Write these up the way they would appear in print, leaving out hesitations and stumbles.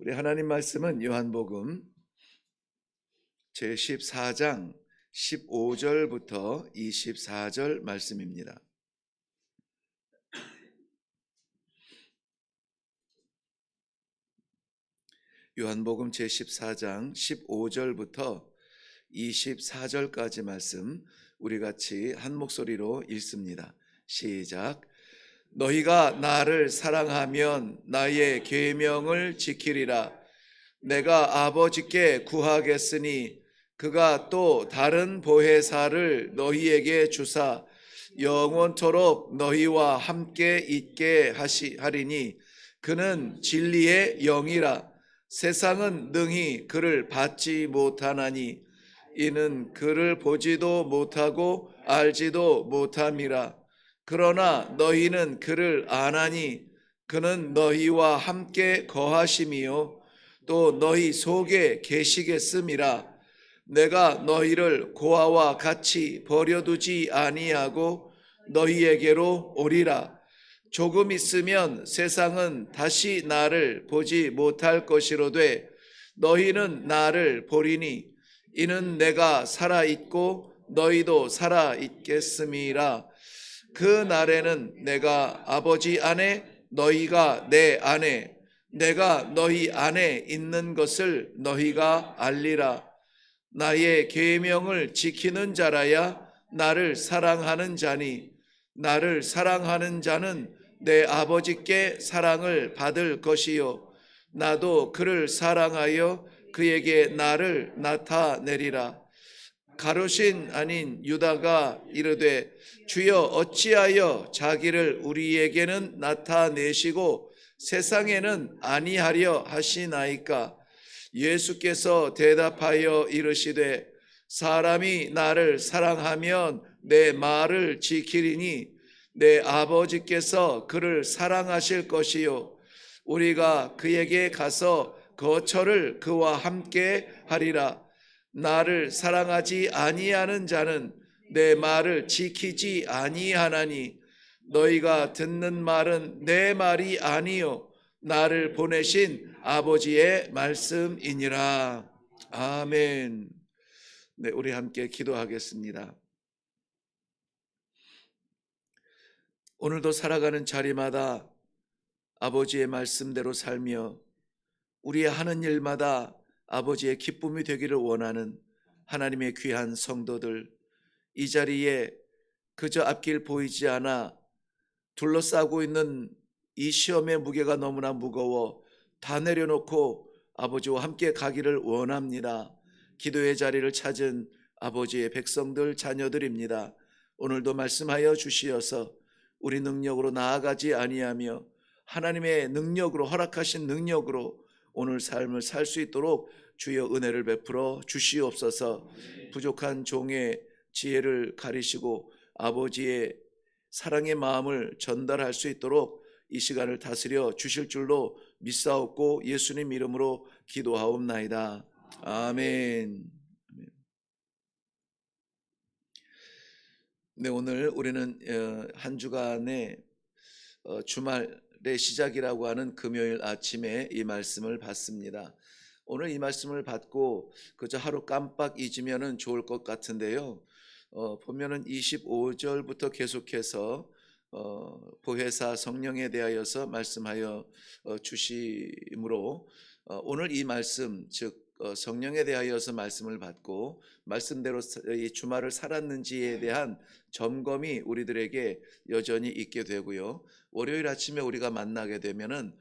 우리 하나님 말씀은 요한복음 제14장 15절부터 24절 말씀입니다. 요한복음 제14장 15절부터 24절까지 말씀 우리 같이 한 목소리로 읽습니다. 시작. 너희가 나를 사랑하면 나의 계명을 지키리라. 내가 아버지께 구하겠으니 그가 또 다른 보혜사를 너희에게 주사 영원토록 너희와 함께 있게 하리니 그는 진리의 영이라. 세상은 능히 그를 받지 못하나니 이는 그를 보지도 못하고 알지도 못함이라. 그러나 너희는 그를 아나니 그는 너희와 함께 거하심이요 또 너희 속에 계시겠음이라. 내가 너희를 고아와 같이 버려두지 아니하고 너희에게로 오리라. 조금 있으면 세상은 다시 나를 보지 못할 것이로되 너희는 나를 보리니 이는 내가 살아있고 너희도 살아있겠음이라. 그 날에는 내가 아버지 안에 너희가 내 안에 내가 너희 안에 있는 것을 너희가 알리라. 나의 계명을 지키는 자라야 나를 사랑하는 자니 나를 사랑하는 자는 내 아버지께 사랑을 받을 것이요 나도 그를 사랑하여 그에게 나를 나타내리라. 가룟신 아닌 유다가 이르되 주여 어찌하여 자기를 우리에게는 나타내시고 세상에는 아니하려 하시나이까. 예수께서 대답하여 이르시되 사람이 나를 사랑하면 내 말을 지키리니 내 아버지께서 그를 사랑하실 것이요 우리가 그에게 가서 거처를 그와 함께 하리라. 나를 사랑하지 아니하는 자는 내 말을 지키지 아니하나니 너희가 듣는 말은 내 말이 아니요 나를 보내신 아버지의 말씀이니라. 아멘. 네, 우리 함께 기도하겠습니다. 오늘도 살아가는 자리마다 아버지의 말씀대로 살며 우리의 하는 일마다 아버지의 기쁨이 되기를 원하는 하나님의 귀한 성도들, 이 자리에 그저 앞길 보이지 않아 둘러싸고 있는 이 시험의 무게가 너무나 무거워 다 내려놓고 아버지와 함께 가기를 원합니다. 기도의 자리를 찾은 아버지의 백성들, 자녀들입니다. 오늘도 말씀하여 주시어서 우리 능력으로 나아가지 아니하며 하나님의 능력으로, 허락하신 능력으로 오늘 삶을 살 수 있도록 주여 은혜를 베풀어 주시옵소서. 부족한 종의 지혜를 가리시고 아버지의 사랑의 마음을 전달할 수 있도록 이 시간을 다스려 주실 줄로 믿사옵고 예수님 이름으로 기도하옵나이다. 아멘. 네, 오늘 우리는 한 주간의 주말의 시작이라고 하는 금요일 아침에 이 말씀을 받습니다. 오늘 이 말씀을 받고 그저 하루 깜빡 잊으면 좋을 것 같은데요. 보면은 25절부터 계속해서 보혜사 성령에 대하여서 말씀하여 주심으로 오늘 이 말씀, 즉 성령에 대하여서 말씀을 받고 말씀대로 이 주말을 살았는지에 대한 점검이 우리들에게 여전히 있게 되고요. 월요일 아침에 우리가 만나게 되면은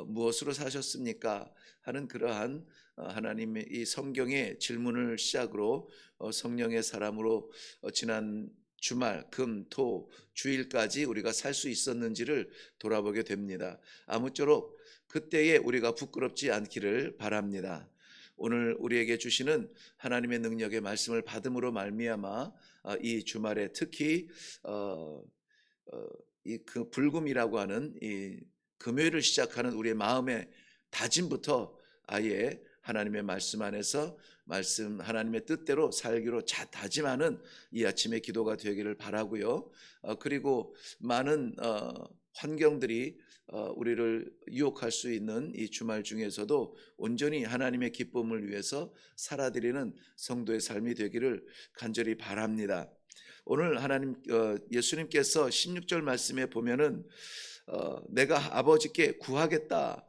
무엇으로 사셨습니까? 하는 그러한 하나님의 이 성경의 질문을 시작으로 성령의 사람으로 지난 주말, 금, 토, 주일까지 우리가 살 수 있었는지를 돌아보게 됩니다. 아무쪼록 그때에 우리가 부끄럽지 않기를 바랍니다. 오늘 우리에게 주시는 하나님의 능력의 말씀을 받음으로 말미암아 이 주말에 특히 이 그 불금이라고 하는 이 금요일을 시작하는 우리의 마음의 다짐부터 아예 하나님의 말씀 안에서 하나님의 뜻대로 살기로 다짐하는 이 아침의 기도가 되기를 바라고요. 그리고 많은 환경들이 우리를 유혹할 수 있는 이 주말 중에서도 온전히 하나님의 기쁨을 위해서 살아드리는 성도의 삶이 되기를 간절히 바랍니다. 오늘 예수님께서 16절 말씀에 보면은 내가 아버지께 구하겠다.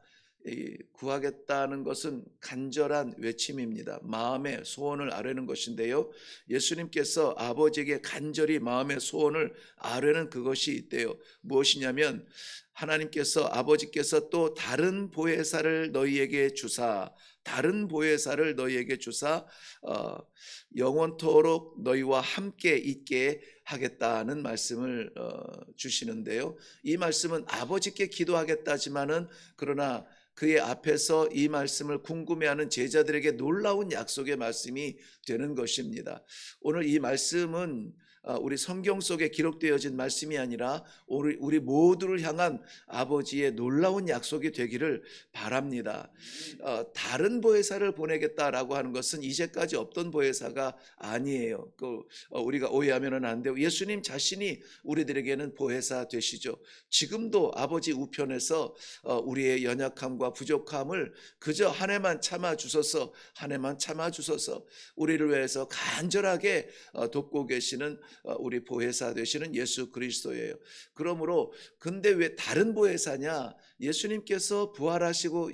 이 구하겠다는 것은 간절한 외침입니다. 마음의 소원을 아뢰는 것인데요. 예수님께서 아버지에게 간절히 마음의 소원을 아뢰는 그것이 있대요. 무엇이냐면 하나님께서 아버지께서 또 다른 보혜사를 너희에게 주사 영원토록 너희와 함께 있게 하겠다는 말씀을 주시는데요. 이 말씀은 아버지께 기도하겠다지만은 그러나 그의 앞에서 이 말씀을 궁금해하는 제자들에게 놀라운 약속의 말씀이 되는 것입니다. 오늘 이 말씀은 우리 성경 속에 기록되어진 말씀이 아니라 우리 모두를 향한 아버지의 놀라운 약속이 되기를 바랍니다. 다른 보혜사를 보내겠다라고 하는 것은 이제까지 없던 보혜사가 아니에요. 우리가 오해하면 안 되고 예수님 자신이 우리들에게는 보혜사 되시죠. 지금도 아버지 우편에서 우리의 연약함과 부족함을 그저 한 해만 참아주소서, 우리를 위해서 간절하게 돕고 계시는 우리 보혜사 되시는 예수 그리스도예요. 그러므로 근데 왜 다른 보혜사냐? 예수님께서 부활하시고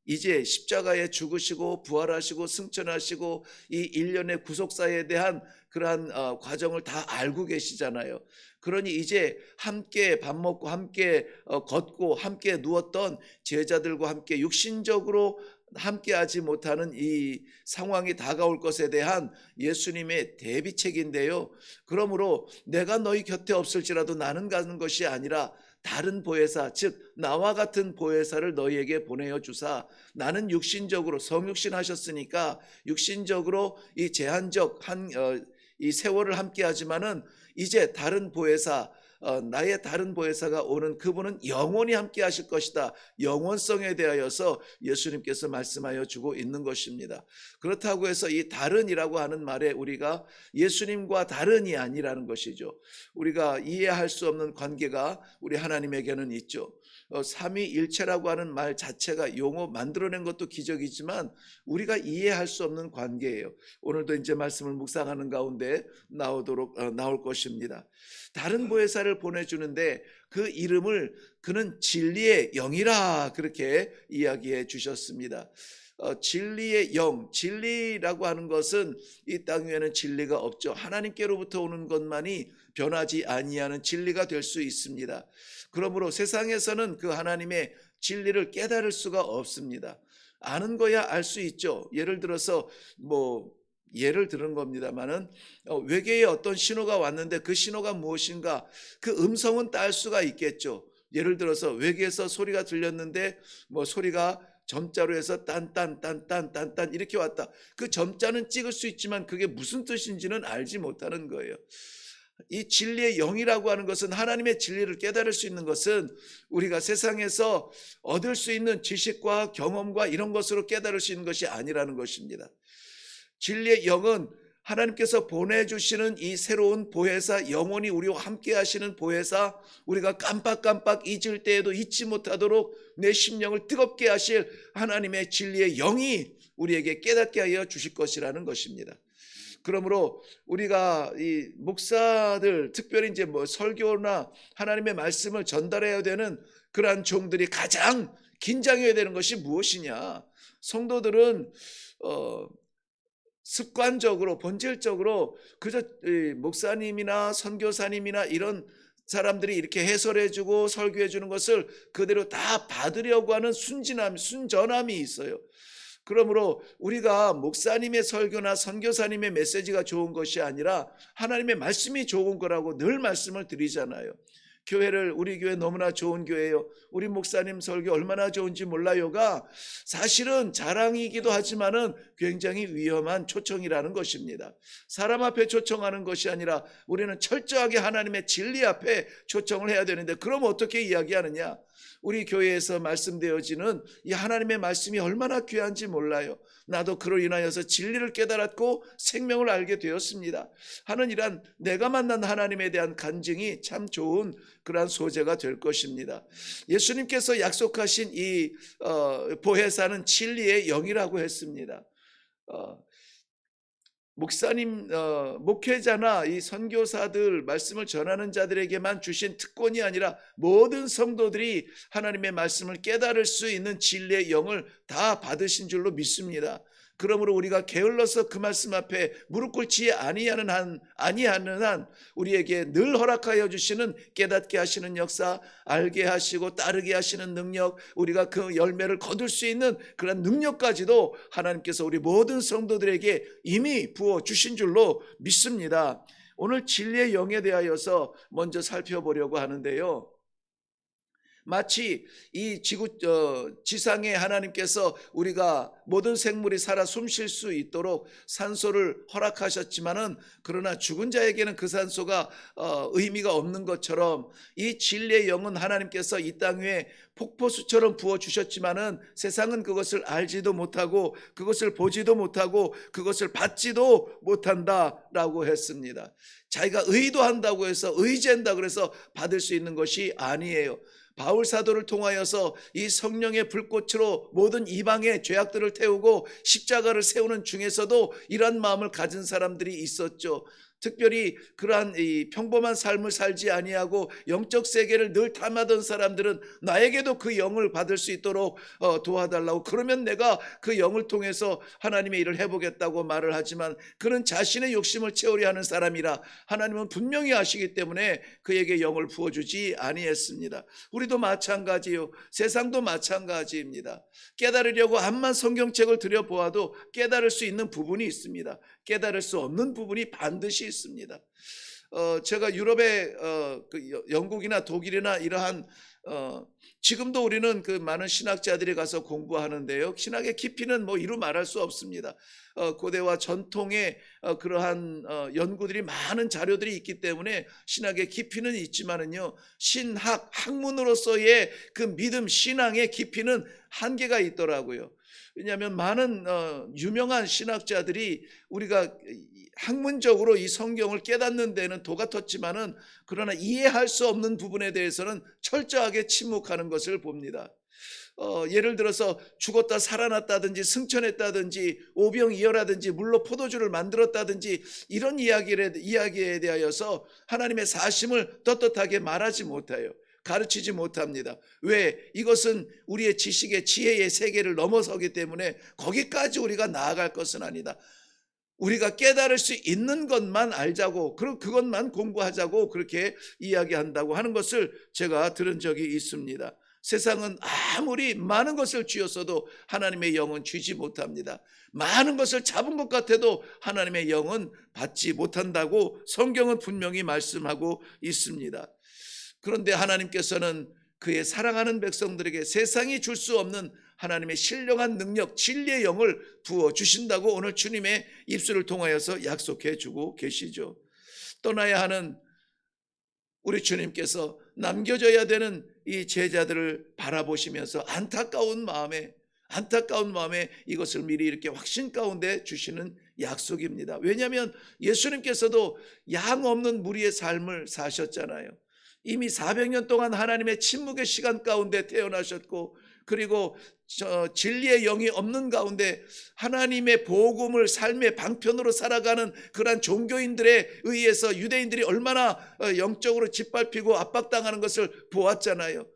이제 십자가에 죽으시고 부활하시고 승천하시고 이 일련의 구속사에 대한 그러한 과정을 다 알고 계시잖아요. 그러니 이제 함께 밥 먹고 함께 걷고 함께 누웠던 제자들과 함께 육신적으로 함께하지 못하는 이 상황이 다가올 것에 대한 예수님의 대비책인데요. 그러므로 내가 너희 곁에 없을지라도 나는 가는 것이 아니라 다른 보혜사, 즉 나와 같은 보혜사를 너희에게 보내어 주사, 나는 육신적으로 성육신 하셨으니까 육신적으로 이 제한적 이 세월을 함께 하지만은 이제 다른 보혜사, 나의 다른 보혜사가 오는 그분은 영원히 함께 하실 것이다. 영원성에 대하여서 예수님께서 말씀하여 주고 있는 것입니다. 그렇다고 해서 이 다른이라고 하는 말에 우리가 예수님과 다른이 아니라는 것이죠. 우리가 이해할 수 없는 관계가 우리 하나님에게는 있죠. 삼위일체라고 하는 말 자체가 용어 만들어낸 것도 기적이지만 우리가 이해할 수 없는 관계예요. 오늘도 이제 말씀을 묵상하는 가운데 나올 것입니다. 다른 보혜사를 보내주는데 그 이름을 그는 진리의 영이라 그렇게 이야기해 주셨습니다. 진리의 영, 진리라고 하는 것은 이 땅 위에는 진리가 없죠. 하나님께로부터 오는 것만이 변하지 아니하는 진리가 될 수 있습니다. 그러므로 세상에서는 그 하나님의 진리를 깨달을 수가 없습니다. 아는 거야 알 수 있죠. 예를 들어서 예를 들은 겁니다만은 외계의 어떤 신호가 왔는데 그 신호가 무엇인가 그 음성은 딸 수가 있겠죠. 예를 들어서 외계에서 소리가 들렸는데 소리가 점자로 해서 딴딴딴딴딴딴 이렇게 왔다. 그 점자는 찍을 수 있지만 그게 무슨 뜻인지는 알지 못하는 거예요. 이 진리의 영이라고 하는 것은 하나님의 진리를 깨달을 수 있는 것은 우리가 세상에서 얻을 수 있는 지식과 경험과 이런 것으로 깨달을 수 있는 것이 아니라는 것입니다. 진리의 영은 하나님께서 보내주시는 이 새로운 보혜사, 영원히 우리와 함께 하시는 보혜사, 우리가 깜빡깜빡 잊을 때에도 잊지 못하도록 내 심령을 뜨겁게 하실 하나님의 진리의 영이 우리에게 깨닫게 하여 주실 것이라는 것입니다. 그러므로 우리가 이 목사들, 특별히 이제 설교나 하나님의 말씀을 전달해야 되는 그러한 종들이 가장 긴장해야 되는 것이 무엇이냐? 성도들은 습관적으로 본질적으로 그저 목사님이나 선교사님이나 이런 사람들이 이렇게 해설해주고 설교해주는 것을 그대로 다 받으려고 하는 순전함이 있어요. 그러므로 우리가 목사님의 설교나 선교사님의 메시지가 좋은 것이 아니라 하나님의 말씀이 좋은 거라고 늘 말씀을 드리잖아요. 우리 교회 너무나 좋은 교회예요. 우리 목사님 설교 얼마나 좋은지 몰라요가 사실은 자랑이기도 하지만은 굉장히 위험한 초청이라는 것입니다. 사람 앞에 초청하는 것이 아니라 우리는 철저하게 하나님의 진리 앞에 초청을 해야 되는데 그럼 어떻게 이야기하느냐? 우리 교회에서 말씀되어지는 이 하나님의 말씀이 얼마나 귀한지 몰라요. 나도 그로 인하여서 진리를 깨달았고 생명을 알게 되었습니다 하는 이란 내가 만난 하나님에 대한 간증이 참 좋은 그러한 소재가 될 것입니다. 예수님께서 약속하신 이 보혜사는 진리의 영이라고 했습니다. 목사님, 목회자나 이 선교사들, 말씀을 전하는 자들에게만 주신 특권이 아니라 모든 성도들이 하나님의 말씀을 깨달을 수 있는 진리의 영을 다 받으신 줄로 믿습니다. 그러므로 우리가 게을러서 그 말씀 앞에 무릎 꿇지 아니하는 한 우리에게 늘 허락하여 주시는 깨닫게 하시는 역사, 알게 하시고 따르게 하시는 능력, 우리가 그 열매를 거둘 수 있는 그런 능력까지도 하나님께서 우리 모든 성도들에게 이미 부어 주신 줄로 믿습니다. 오늘 진리의 영에 대하여서 먼저 살펴보려고 하는데요, 마치 이 지상에 하나님께서 우리가 모든 생물이 살아 숨쉴 수 있도록 산소를 허락하셨지만은, 그러나 죽은 자에게는 그 산소가 의미가 없는 것처럼 이 진리의 영은 하나님께서 이 땅 위에 폭포수처럼 부어주셨지만은 세상은 그것을 알지도 못하고 그것을 보지도 못하고 그것을 받지도 못한다라고 했습니다. 자기가 의도한다고 해서, 의지한다고 그래서 받을 수 있는 것이 아니에요. 바울 사도를 통하여서 이 성령의 불꽃으로 모든 이방의 죄악들을 태우고 십자가를 세우는 중에서도 이러한 마음을 가진 사람들이 있었죠. 특별히 그러한 이 평범한 삶을 살지 아니하고 영적 세계를 늘 탐하던 사람들은 나에게도 그 영을 받을 수 있도록 도와달라고, 그러면 내가 그 영을 통해서 하나님의 일을 해보겠다고 말을 하지만 그는 자신의 욕심을 채우려 하는 사람이라 하나님은 분명히 아시기 때문에 그에게 영을 부어주지 아니했습니다. 우리도 마찬가지요. 세상도 마찬가지입니다. 깨달으려고 암만 성경책을 들여보아도 깨달을 수 있는 부분이 있습니다. 깨달을 수 없는 부분이 반드시 있습니다. 제가 유럽의 영국이나 독일이나 이러한 지금도 우리는 그 많은 신학자들이 가서 공부하는데요, 신학의 깊이는 뭐 이루 말할 수 없습니다. 고대와 전통의 그러한 연구들이, 많은 자료들이 있기 때문에 신학의 깊이는 있지만은요, 신학, 학문으로서의 그 믿음, 신앙의 깊이는 한계가 있더라고요. 왜냐하면 많은 유명한 신학자들이 우리가 학문적으로 이 성경을 깨닫는 데는 도같았지만은, 그러나 이해할 수 없는 부분에 대해서는 철저하게 침묵하는 것을 봅니다. 예를 들어서 죽었다 살아났다든지 승천했다든지 오병이어라든지 물로 포도주를 만들었다든지 이런 이야기에 대하여서 하나님의 사심을 떳떳하게 말하지 못해요. 가르치지 못합니다. 왜? 이것은 우리의 지식의 지혜의 세계를 넘어서기 때문에 거기까지 우리가 나아갈 것은 아니다. 우리가 깨달을 수 있는 것만 알자고, 그럼 그것만 공부하자고 그렇게 이야기한다고 하는 것을 제가 들은 적이 있습니다. 세상은 아무리 많은 것을 쥐었어도 하나님의 영은 쥐지 못합니다. 많은 것을 잡은 것 같아도 하나님의 영은 받지 못한다고 성경은 분명히 말씀하고 있습니다. 그런데 하나님께서는 그의 사랑하는 백성들에게 세상이 줄 수 없는 하나님의 신령한 능력, 진리의 영을 부어주신다고 오늘 주님의 입술을 통하여서 약속해 주고 계시죠. 떠나야 하는 우리 주님께서 남겨져야 되는 이 제자들을 바라보시면서 안타까운 마음에 이것을 미리 이렇게 확신 가운데 주시는 약속입니다. 왜냐하면 예수님께서도 양 없는 무리의 삶을 사셨잖아요. 이미 400년 동안 하나님의 침묵의 시간 가운데 태어나셨고, 그리고 진리의 영이 없는 가운데 하나님의 복음을 삶의 방편으로 살아가는 그러한 종교인들에 의해서 유대인들이 얼마나 영적으로 짓밟히고 압박당하는 것을 보았잖아요.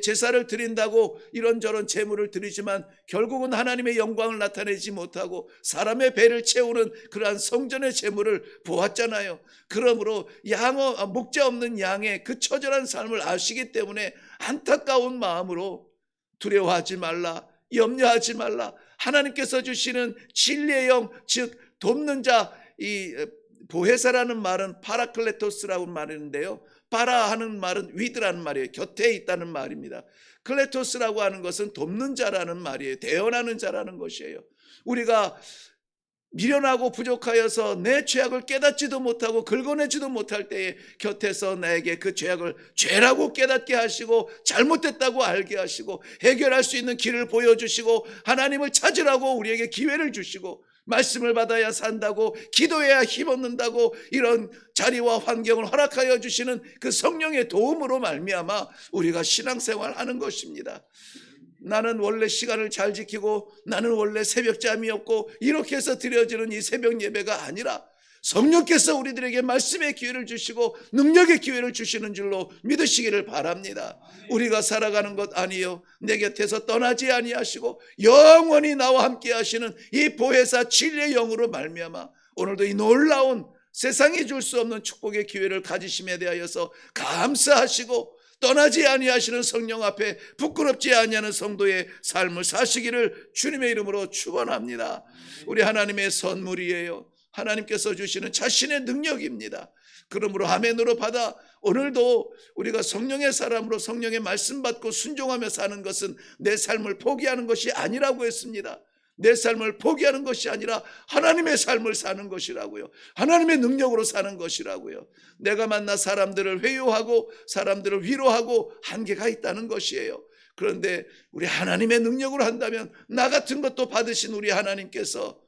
제사를 드린다고 이런저런 제물을 드리지만 결국은 하나님의 영광을 나타내지 못하고 사람의 배를 채우는 그러한 성전의 제물을 보았잖아요. 그러므로 목자 없는 양의 그 처절한 삶을 아시기 때문에 안타까운 마음으로 두려워하지 말라, 염려하지 말라, 하나님께서 주시는 진리의 영, 즉 돕는 자, 이 보혜사라는 말은 파라클레토스라고 말하는데요, 파라 하는 말은 위드라는 말이에요. 곁에 있다는 말입니다. 클레토스라고 하는 것은 돕는 자라는 말이에요. 대언하는 자라는 것이에요. 우리가 미련하고 부족하여서 내 죄악을 깨닫지도 못하고 긁어내지도 못할 때에 곁에서 나에게 그 죄악을 죄라고 깨닫게 하시고 잘못됐다고 알게 하시고 해결할 수 있는 길을 보여주시고 하나님을 찾으라고 우리에게 기회를 주시고 말씀을 받아야 산다고 기도해야 힘없는다고 이런 자리와 환경을 허락하여 주시는 그 성령의 도움으로 말미암아 우리가 신앙생활하는 것입니다. 나는 원래 시간을 잘 지키고 나는 원래 새벽잠이 없고 이렇게 해서 드려지는 이 새벽 예배가 아니라 성령께서 우리들에게 말씀의 기회를 주시고 능력의 기회를 주시는 줄로 믿으시기를 바랍니다. 우리가 살아가는 것 아니요 내 곁에서 떠나지 아니하시고 영원히 나와 함께 하시는 이 보혜사 진리의 영으로 말미암아 오늘도 이 놀라운 세상이 줄 수 없는 축복의 기회를 가지심에 대하여서 감사하시고 떠나지 아니하시는 성령 앞에 부끄럽지 아니하는 성도의 삶을 사시기를 주님의 이름으로 축원합니다. 우리 하나님의 선물이에요. 하나님께서 주시는 자신의 능력입니다. 그러므로 아멘으로 받아 오늘도 우리가 성령의 사람으로 성령의 말씀 받고 순종하며 사는 것은 내 삶을 포기하는 것이 아니라고 했습니다. 내 삶을 포기하는 것이 아니라 하나님의 삶을 사는 것이라고요. 하나님의 능력으로 사는 것이라고요. 내가 만나 사람들을 회유하고 사람들을 위로하고 한계가 있다는 것이에요. 그런데 우리 하나님의 능력으로 한다면 나 같은 것도 받으신 우리 하나님께서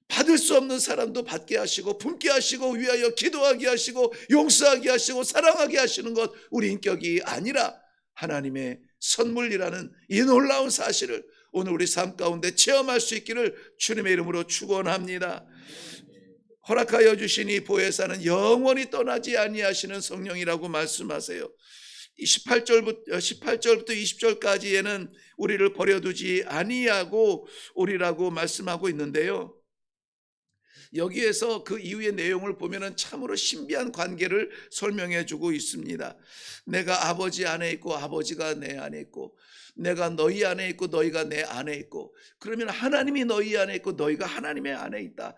받을 수 없는 사람도 받게 하시고 품게 하시고 위하여 기도하게 하시고 용서하게 하시고 사랑하게 하시는 것 우리 인격이 아니라 하나님의 선물이라는 이 놀라운 사실을 오늘 우리 삶 가운데 체험할 수 있기를 주님의 이름으로 축원합니다. 허락하여 주신 이 보혜사는 영원히 떠나지 아니하시는 성령이라고 말씀하세요. 18절부터 20절까지에는 우리를 버려두지 아니하고 오리라고 말씀하고 있는데요. 여기에서 그 이후의 내용을 보면은 참으로 신비한 관계를 설명해 주고 있습니다. 내가 아버지 안에 있고 아버지가 내 안에 있고 내가 너희 안에 있고 너희가 내 안에 있고 그러면 하나님이 너희 안에 있고 너희가 하나님의 안에 있다.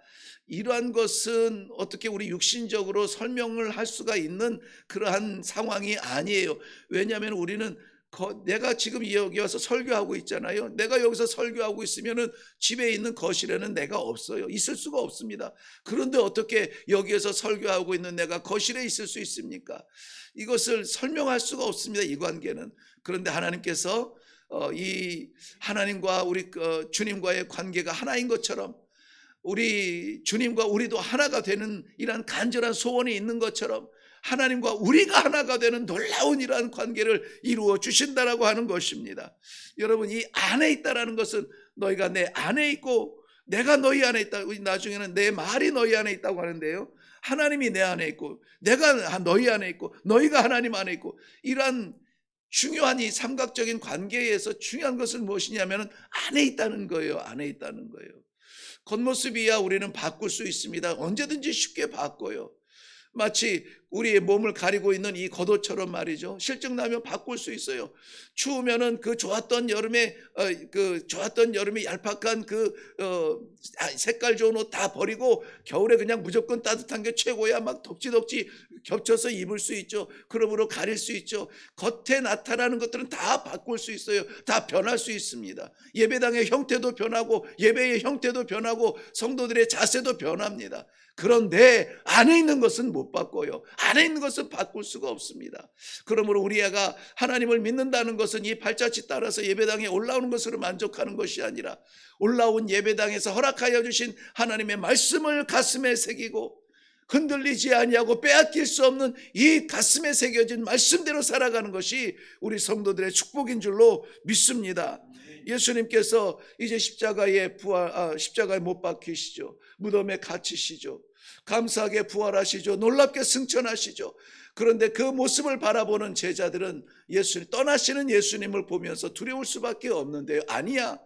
이러한 것은 어떻게 우리 육신적으로 설명을 할 수가 있는 그러한 상황이 아니에요. 왜냐하면 우리는 내가 지금 여기 와서 설교하고 있잖아요. 내가 여기서 설교하고 있으면은 집에 있는 거실에는 내가 없어요. 있을 수가 없습니다. 그런데 어떻게 여기에서 설교하고 있는 내가 거실에 있을 수 있습니까? 이것을 설명할 수가 없습니다. 이 관계는. 그런데 하나님께서 이 하나님과 우리 주님과의 관계가 하나인 것처럼 우리 주님과 우리도 하나가 되는 이러한 간절한 소원이 있는 것처럼 하나님과 우리가 하나가 되는 놀라운 이러한 관계를 이루어 주신다라고 하는 것입니다. 여러분, 이 안에 있다라는 것은 너희가 내 안에 있고 내가 너희 안에 있다. 나중에는 내 말이 너희 안에 있다고 하는데요. 하나님이 내 안에 있고 내가 너희 안에 있고 너희가 하나님 안에 있고 이러한 중요한 이 삼각적인 관계에서 중요한 것은 무엇이냐면 안에 있다는 거예요. 안에 있다는 거예요. 겉모습이야 우리는 바꿀 수 있습니다. 언제든지 쉽게 바꿔요. 마치 우리의 몸을 가리고 있는 이 겉옷처럼 말이죠. 실증 나면 바꿀 수 있어요. 추우면은 그 좋았던 여름에 얄팍한 색깔 좋은 옷 다 버리고 겨울에 그냥 무조건 따뜻한 게 최고야. 막 덕지덕지 겹쳐서 입을 수 있죠. 그러므로 가릴 수 있죠. 겉에 나타나는 것들은 다 바꿀 수 있어요. 다 변할 수 있습니다. 예배당의 형태도 변하고 예배의 형태도 변하고 성도들의 자세도 변합니다. 그런데 안에 있는 것은 못 바꿔요. 안에 있는 것은 바꿀 수가 없습니다. 그러므로 우리가 하나님을 믿는다는 것은 이 발자취 따라서 예배당에 올라오는 것으로 만족하는 것이 아니라 올라온 예배당에서 허락하여 주신 하나님의 말씀을 가슴에 새기고 흔들리지 아니하고 빼앗길 수 없는 이 가슴에 새겨진 말씀대로 살아가는 것이 우리 성도들의 축복인 줄로 믿습니다. 예수님께서 이제 십자가에 못 박히시죠. 무덤에 갇히시죠. 감사하게 부활하시죠. 놀랍게 승천하시죠. 그런데 그 모습을 바라보는 제자들은 떠나시는 예수님을 보면서 두려울 수밖에 없는데요. 아니야.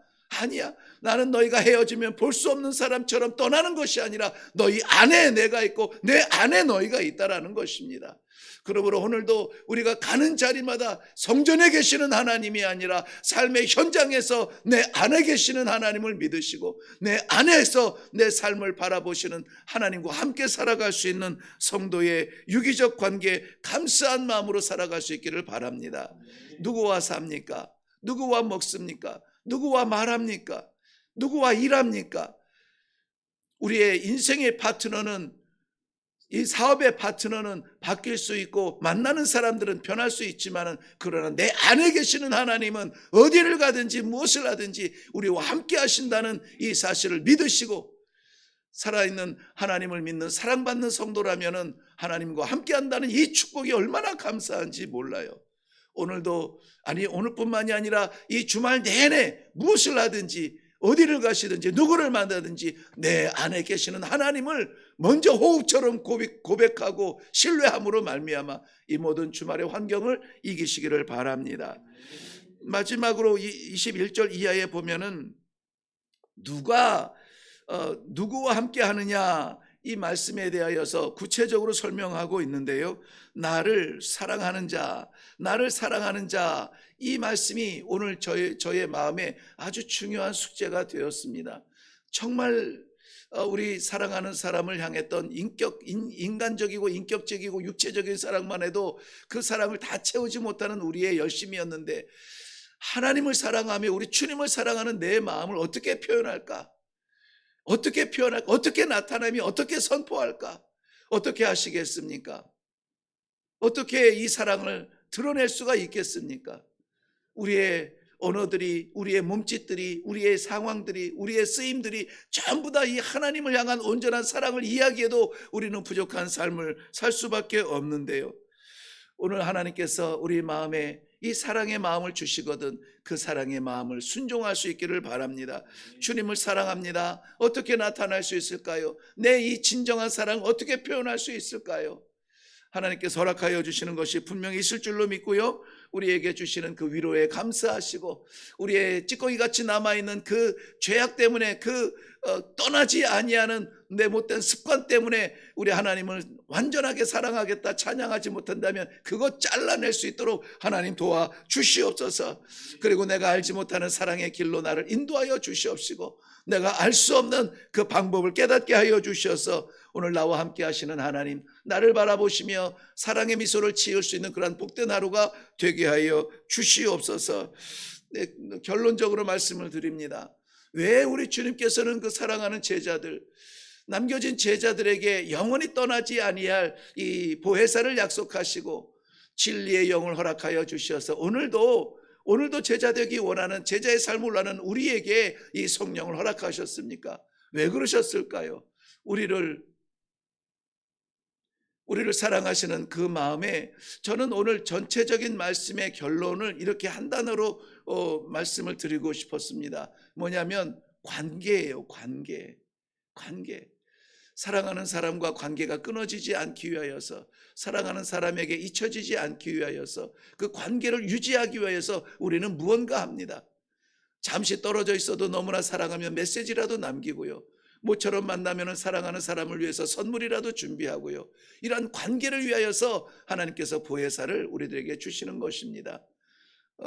나는 너희가 헤어지면 볼 수 없는 사람처럼 떠나는 것이 아니라 너희 안에 내가 있고 내 안에 너희가 있다라는 것입니다. 그러므로 오늘도 우리가 가는 자리마다 성전에 계시는 하나님이 아니라 삶의 현장에서 내 안에 계시는 하나님을 믿으시고 내 안에서 내 삶을 바라보시는 하나님과 함께 살아갈 수 있는 성도의 유기적 관계 감사한 마음으로 살아갈 수 있기를 바랍니다. 누구와 삽니까? 누구와 먹습니까? 누구와 말합니까? 누구와 일합니까? 우리의 인생의 파트너는, 이 사업의 파트너는 바뀔 수 있고 만나는 사람들은 변할 수 있지만, 그러나 내 안에 계시는 하나님은 어디를 가든지 무엇을 하든지 우리와 함께 하신다는 이 사실을 믿으시고, 살아있는 하나님을 믿는 사랑받는 성도라면 하나님과 함께 한다는 이 축복이 얼마나 감사한지 몰라요. 오늘도, 아니 오늘뿐만이 아니라 이 주말 내내 무엇을 하든지 어디를 가시든지 누구를 만나든지 내 안에 계시는 하나님을 먼저 호흡처럼 고백하고 신뢰함으로 말미암아 이 모든 주말의 환경을 이기시기를 바랍니다. 마지막으로 21절 이하에 보면은 누구와 함께 하느냐, 이 말씀에 대하여서 구체적으로 설명하고 있는데요. 나를 사랑하는 자, 이 말씀이 오늘 저의 마음에 아주 중요한 숙제가 되었습니다. 정말 우리 사랑하는 사람을 향했던 인간적이고 인격적이고 육체적인 사랑만 해도 그 사랑을 다 채우지 못하는 우리의 열심이었는데, 하나님을 사랑하며 우리 주님을 사랑하는 내 마음을 어떻게 표현할까? 어떻게 나타나며 어떻게 선포할까? 어떻게 하시겠습니까? 어떻게 이 사랑을 드러낼 수가 있겠습니까? 우리의 언어들이, 우리의 몸짓들이, 우리의 상황들이, 우리의 쓰임들이 전부 다 이 하나님을 향한 온전한 사랑을 이야기해도 우리는 부족한 삶을 살 수밖에 없는데요. 오늘 하나님께서 우리 마음에 이 사랑의 마음을 주시거든 그 사랑의 마음을 순종할 수 있기를 바랍니다. 주님을 사랑합니다. 어떻게 나타날 수 있을까요? 내 이 진정한 사랑 어떻게 표현할 수 있을까요? 하나님께서 허락하여 주시는 것이 분명히 있을 줄로 믿고요. 우리에게 주시는 그 위로에 감사하시고, 우리의 찌꺼기같이 남아있는 그 죄악 때문에, 떠나지 아니하는 내 못된 습관 때문에 우리 하나님을 완전하게 사랑하겠다 찬양하지 못한다면 그것 잘라낼 수 있도록 하나님 도와 주시옵소서. 그리고 내가 알지 못하는 사랑의 길로 나를 인도하여 주시옵시고, 내가 알 수 없는 그 방법을 깨닫게 하여 주셔서 오늘 나와 함께 하시는 하나님, 나를 바라보시며 사랑의 미소를 지을 수 있는 그런 복된 하루가 되게 하여 주시옵소서. 결론적으로 말씀을 드립니다. 왜 우리 주님께서는 그 사랑하는 제자들, 남겨진 제자들에게 영원히 떠나지 아니할 이 보혜사를 약속하시고 진리의 영을 허락하여 주셔서 오늘도 제자되기 원하는, 제자의 삶을 원하는 우리에게 이 성령을 허락하셨습니까? 왜 그러셨을까요? 우리를 사랑하시는 그 마음에, 저는 오늘 전체적인 말씀의 결론을 이렇게 한 단어로 말씀을 드리고 싶었습니다. 뭐냐면 관계예요. 관계. 사랑하는 사람과 관계가 끊어지지 않기 위하여서, 사랑하는 사람에게 잊혀지지 않기 위하여서, 그 관계를 유지하기 위하여서 우리는 무언가 합니다. 잠시 떨어져 있어도 너무나 사랑하면 메시지라도 남기고요, 모처럼 만나면 사랑하는 사람을 위해서 선물이라도 준비하고요, 이러한 관계를 위하여서 하나님께서 보혜사를 우리들에게 주시는 것입니다.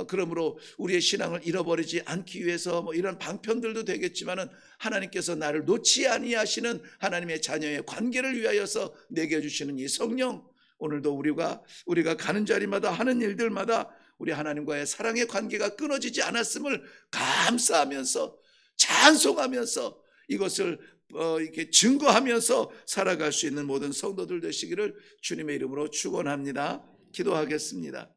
그러므로 우리의 신앙을 잃어버리지 않기 위해서 이런 방편들도 되겠지만은, 하나님께서 나를 놓지 아니하시는 하나님의 자녀의 관계를 위하여서 내게 주시는 이 성령, 오늘도 우리가 가는 자리마다 하는 일들마다 우리 하나님과의 사랑의 관계가 끊어지지 않았음을 감사하면서 찬송하면서 이것을 이렇게 증거하면서 살아갈 수 있는 모든 성도들 되시기를 주님의 이름으로 축원합니다. 기도하겠습니다.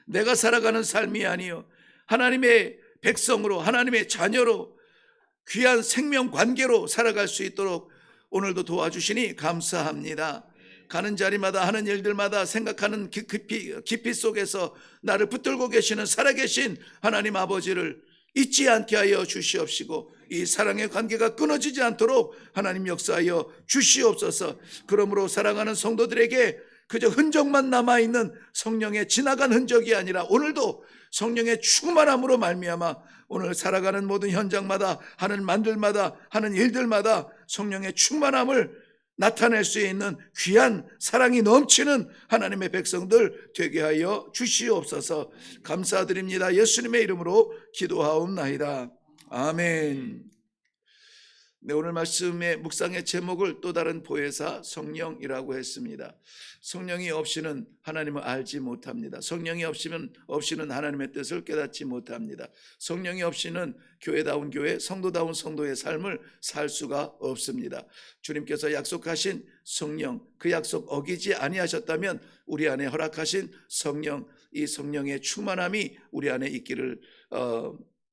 내가 살아가는 삶이 아니요 하나님의 백성으로, 하나님의 자녀로, 귀한 생명 관계로 살아갈 수 있도록 오늘도 도와주시니 감사합니다. 가는 자리마다 하는 일들마다 생각하는 깊이 속에서 나를 붙들고 계시는 살아계신 하나님 아버지를 잊지 않게 하여 주시옵시고, 이 사랑의 관계가 끊어지지 않도록 하나님 역사하여 주시옵소서. 그러므로 사랑하는 성도들에게 그저 흔적만 남아있는 성령의 지나간 흔적이 아니라 오늘도 성령의 충만함으로 말미암아 오늘 살아가는 모든 현장마다 하는 만들마다 하는 일들마다 성령의 충만함을 나타낼 수 있는 귀한 사랑이 넘치는 하나님의 백성들 되게 하여 주시옵소서. 감사드립니다. 예수님의 이름으로 기도하옵나이다. 아멘. 네, 오늘 말씀의 묵상의 제목을 또 다른 보혜사 성령이라고 했습니다. 성령이 없이는 하나님을 알지 못합니다. 성령이 없이는 하나님의 뜻을 깨닫지 못합니다. 성령이 없이는 교회다운 교회, 성도다운 성도의 삶을 살 수가 없습니다. 주님께서 약속하신 성령, 그 약속 어기지 아니하셨다면 우리 안에 허락하신 성령, 이 성령의 충만함이 우리 안에 있기를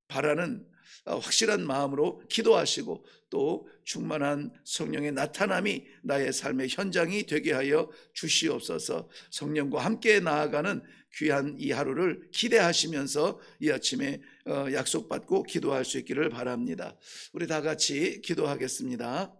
바라는 확실한 마음으로 기도하시고 또 충만한 성령의 나타남이 나의 삶의 현장이 되게 하여 주시옵소서. 성령과 함께 나아가는 귀한 이 하루를 기대하시면서 이 아침에 약속받고 기도할 수 있기를 바랍니다. 우리 다 같이 기도하겠습니다.